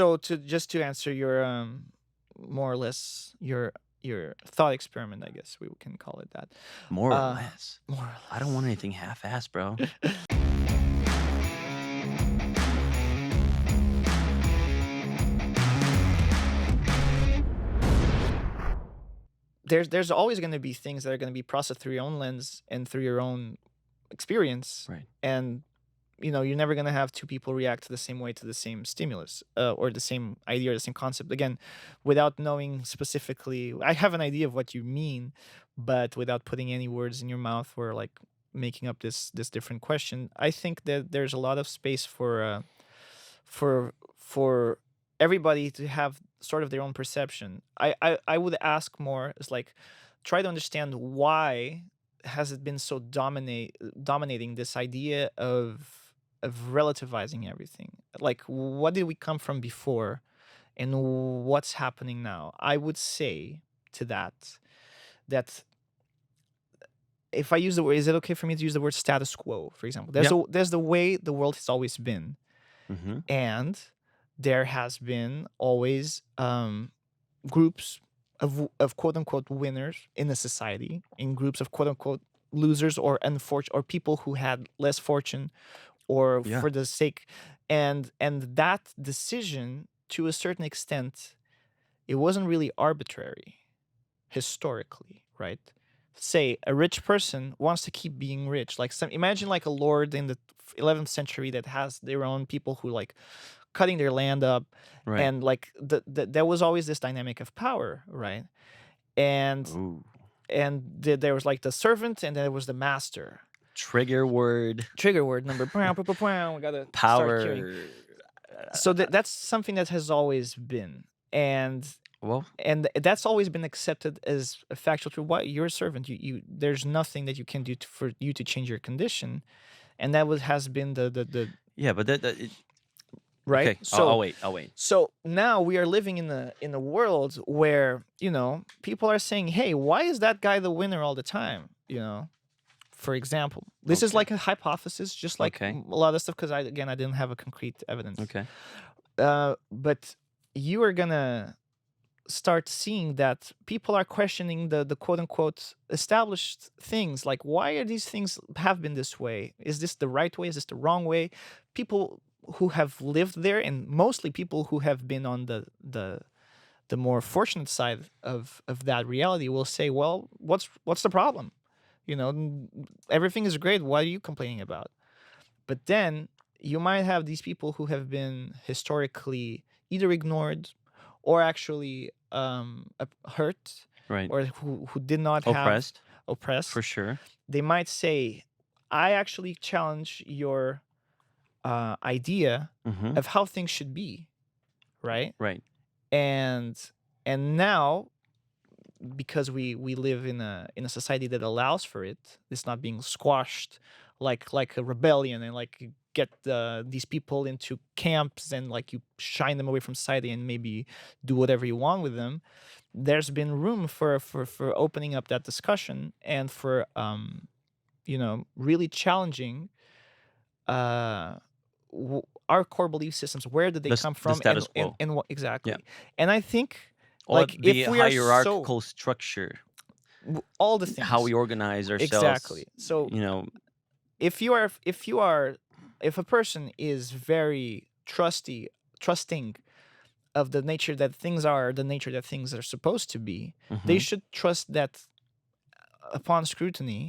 So to answer your more or less your thought experiment, I guess we can call it that. More or Uh, less. more or I don't want anything half-assed, bro. less. There's always going to be things that are going to be processed through your own lens and through your own experience, Right. and you're never going to have two people react the same way to the same stimulus, or the same idea or the same concept, again, without knowing specifically. I have an idea of what you mean, but without putting any words in your mouth or like making up this different question, I think that there's a lot of space for everybody to have sort of their own perception. I would ask more is like, try to understand why has it been so dominating this idea of relativizing everything. Like, what did we come from before and what's happening now? I would say to that if I use the word, is it okay for me to use the word status quo, for example? Yeah. There's the way the world has always been, Mhm. and there has been always groups of quote unquote winners in the society, in groups of quote unquote losers or unfortunate, or people who had less fortune, or Yeah. for the sake, and that decision, to a certain extent, it wasn't really arbitrary historically, right? Say a rich person wants to keep being rich. Like, some imagine like a lord in the 11th century that has their own people who like cutting their land up, Right. and like there was always this dynamic of power, right? And Ooh. there was like the servant, and then there was the master. Trigger word, Trigger word number. We gotta start queuing. power. So that's something that has always been, and Well, that's always been accepted as a factual truth. What, you're a servant, you there's nothing that you can do for you to change your condition, and that has been the yeah, but that right. okay, I'll So wait, I'll wait. so now we are living in a world where people are saying, hey, why is that guy the winner all the time? For example, this is Okay, like a hypothesis, just like okay, a lot of stuff, because I didn't have a concrete evidence. okay. But you are gonna start seeing that people are questioning the quote unquote established things, like, why are these things have been this way? Is this the right way? Is this the wrong way? People who have lived there, and mostly people who have been on the more fortunate side of that reality, will say, well, what's the problem? Everything is great. What are you complaining about? But then you might have these people who have been historically either ignored or actually hurt, Right. or who did not have Oppressed, for oppressed. sure. They might say, I actually challenge your idea Mhm. of how things should be, right? Right. And now, because we live in a society that allows for it, it's not being squashed like a rebellion, and like you get these people into camps, and like you shine them away from society and maybe do whatever you want with them. There's been room for opening up that discussion, and for really challenging uh our core belief systems. Where did they come The from, status quo. and what Yeah. exactly? And I think, Or like, the if we are so hierarchical structure, all the how things. we organize Exactly. ourselves, So you know. if a person is very trusting of the nature that things are, the nature that things are supposed to be, they Mhm. should trust that upon scrutiny,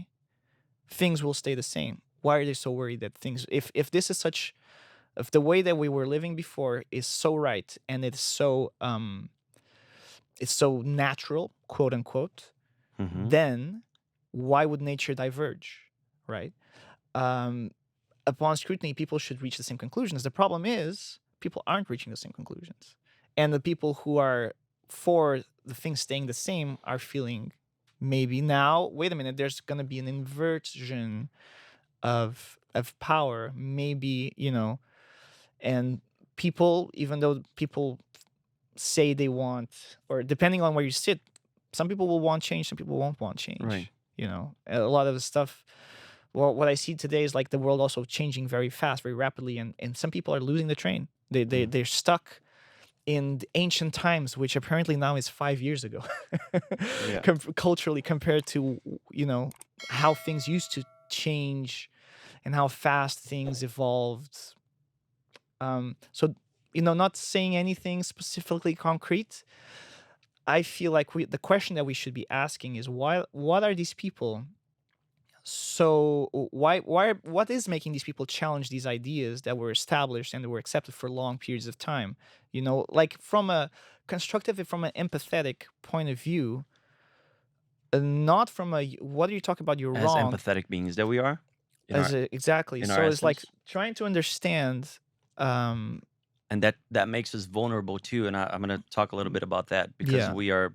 things will stay the same. Why are they so worried that things, if this is such, if the way that we were living before is so right, and it's so natural, quote unquote, Mhm. then why would nature diverge, right? um, Upon scrutiny, people should reach the same conclusions. The problem is people aren't reaching the same conclusions, and the people who are for the things staying the same are feeling, maybe now, wait a minute, there's going to be an inversion of power, maybe, and people, even though people say they want, or depending on where you sit, some people will want change, some people won't want Right. change. A lot of the stuff, well, what I see today is like the world also changing very fast, very rapidly, and some people are losing the train. Mm. They're stuck in the ancient times, which apparently now is 5 years ago, Yeah. culturally compared to how things used to change and how fast things evolved. So not saying anything specifically concrete, I feel like the question that we should be asking is why what are these people so what is making these people challenge these ideas that were established and that were accepted for long periods of time, like from a constructive and from an empathetic point of view, not from a what are you talking about, you're As wrong. empathetic beings that we are in As our exactly, in our so it's like essence. trying to understand. um And that makes us vulnerable too. And I'm going to talk a little bit about that because yeah,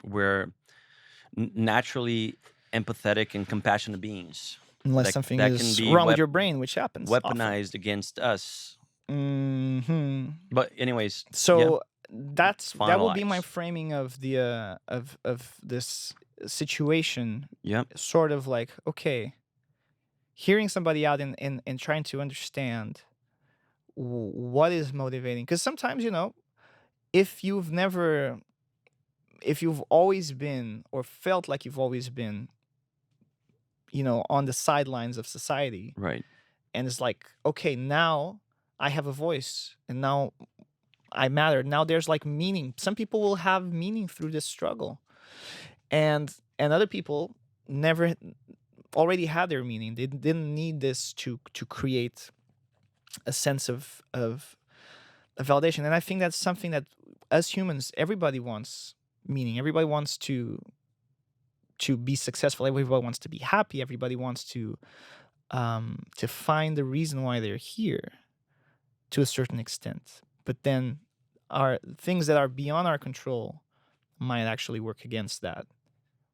we're naturally empathetic and compassionate beings unless that something that can is be wrong with your brain, which happens often. weaponized against us. Hmm. But anyways, yeah, So that will be my finalize. framing of the of this situation. Yep. Sort of like, okay, hearing somebody out and trying to understand what is motivating, because sometimes if you've never if you've always been or felt like you've always been on the sidelines of society, Right. and it's like, okay, now I have a voice and now I matter. Now there's like meaning. Some people will have meaning through this struggle, and other people never already had their meaning. They didn't need this to create a sense of validation. And I think that's something that, as humans, everybody wants meaning. Everybody wants to be successful. Everybody wants to be happy. Everybody wants to find the reason why they're here to a certain extent. But then our things that are beyond our control might actually work against that,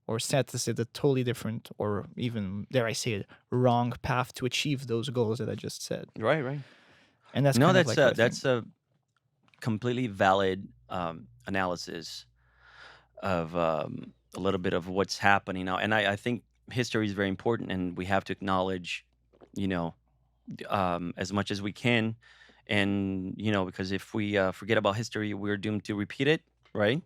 or set us at a totally different, or even, dare I say it, wrong path to achieve those goals that I just said. Right. Right. And that's No, kind of like what I think. that's a completely valid analysis of a little bit of what's happening now. And I think history is very important, and we have to acknowledge, you know, as much as we can. And because if we forget about history, we're doomed to repeat it, right?